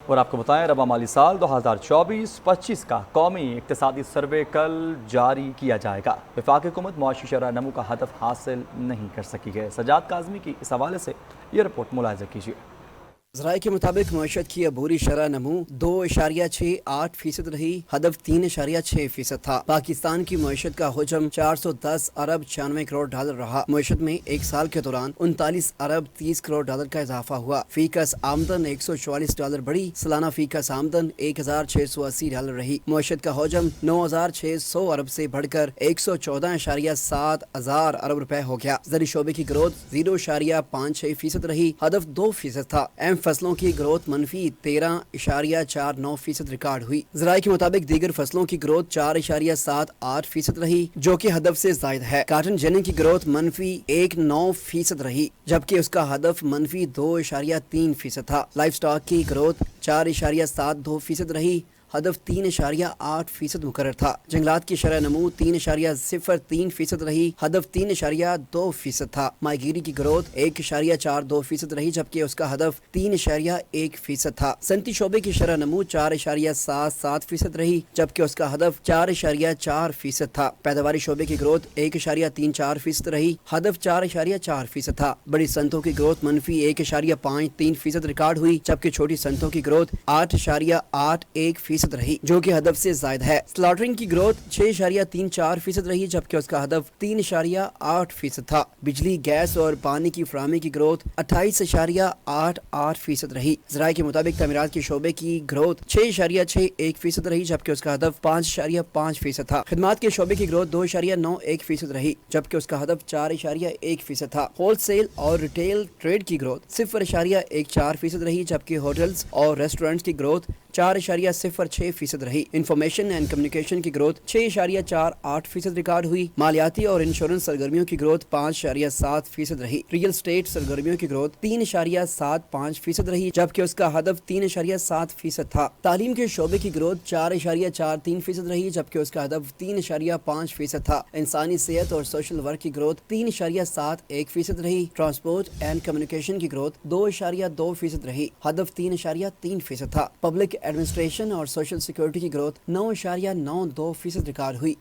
اور آپ کو بتائیں ربع مالی سال 2024-25 کا قومی اقتصادی سروے کل جاری کیا جائے گا۔ وفاقی حکومت معاشی شرح نمو کا ہدف حاصل نہیں کر سکی ہے۔ سجاد کاظمی کی اس حوالے سے یہ رپورٹ ملاحظہ کیجیے۔ ذرائع کے مطابق معیشت کی عبوری شرح نمو 2.68% رہی، ہدف 3.6% تھا۔ پاکستان کی معیشت کا حجم 410 ارب 96 کروڑ ڈالر رہا۔ معیشت میں ایک سال کے دوران 39 ارب 30 کروڑ ڈالر کا اضافہ ہوا۔ فی کس آمدن 144 ڈالر بڑھی، سالانہ فی کس آمدن 1680 ڈالر رہی۔ معیشت کا حجم 9600 ارب سے بڑھ کر 114.7 ہزار ارب روپے ہو گیا۔ زرعی شعبے کی گروتھ 0.56% رہی، ہدف 2% تھا۔ اہم فصلوں کی گروتھ منفی 13.49% ریکارڈ ہوئی۔ ذرائع کے مطابق دیگر فصلوں کی گروتھ 4.78% رہی، جو کہ ہدف سے زائد ہے۔ کاٹن جننگ کی گروتھ منفی 1.9% رہی، جبکہ اس کا ہدف منفی 2.3% تھا۔ لائف سٹاک کی گروتھ 4.72% رہی، ہدف 3.8% مقرر تھا۔ جنگلات کی شرح نمو 3.03% رہی، ہدف 3.2% تھا۔ ماہی گیری کی گروتھ 1.42% رہی، جبکہ اس کا ہدف 3.1% تھا۔ صنعتی شعبے کی شرح نمو 4.77% رہی، جبکہ اس کا ہدف 4.4% تھا۔ پیداواری شعبے کی گروتھ 1.34% رہی، ہدف 4.4% تھا۔ بڑی صنعتوں کی گروتھ منفی 1.53% ریکارڈ ہوئی، جبکہ چھوٹی صنعتوں کی گروتھ 8.81% رہی، جو کہ ہدف سے زائد ہے۔ سلاٹرنگ کی گروتھ 6.34% رہی، جبکہ اس کا ہدف 3.8% تھا۔ بجلی، گیس اور پانی کی فراہمی کی گروتھ 28.88% رہی۔ ذرائع کے مطابق تعمیرات کے شعبے کی گروتھ 6.61% رہی، جبکہ اس کا ہدف 5.5% تھا۔ خدمات کے شعبے کی گروتھ 2.91% رہی، جبکہ اس کا ہدف 4.1% تھا۔ ہول سیل اور ریٹیل ٹریڈ کی گروتھ 0.14% رہی، جبکہ ہوٹلز اور ریسٹورنٹس کی گروتھ 4.06% رہی۔ انفارمیشن اینڈ کمیونیکیشن کی گروتھ 6.48% ریکارڈ ہوئی۔ مالیاتی اور انشورنس سرگرمیوں کی گروتھ 5.7% رہی۔ ریئل اسٹیٹ سرگرمیوں کی گروتھ 3.75% رہی، جبکہ اس کا ہدف 3.7% تھا۔ تعلیم کے شعبے کی گروتھ 4.43% رہی، جبکہ اس کا ہدف 3.5% تھا۔ انسانی صحت اور سوشل ورک کی گروتھ 3.71% رہی۔ ٹرانسپورٹ اینڈ کمیونیکیشن کی گروتھ 2.2% رہی، ہدف 3.3% تھا۔ پبلک ایڈمنسٹریشن اور سوشل سیکورٹی کی گروتھ 9.92% ریکارڈ ہوئی۔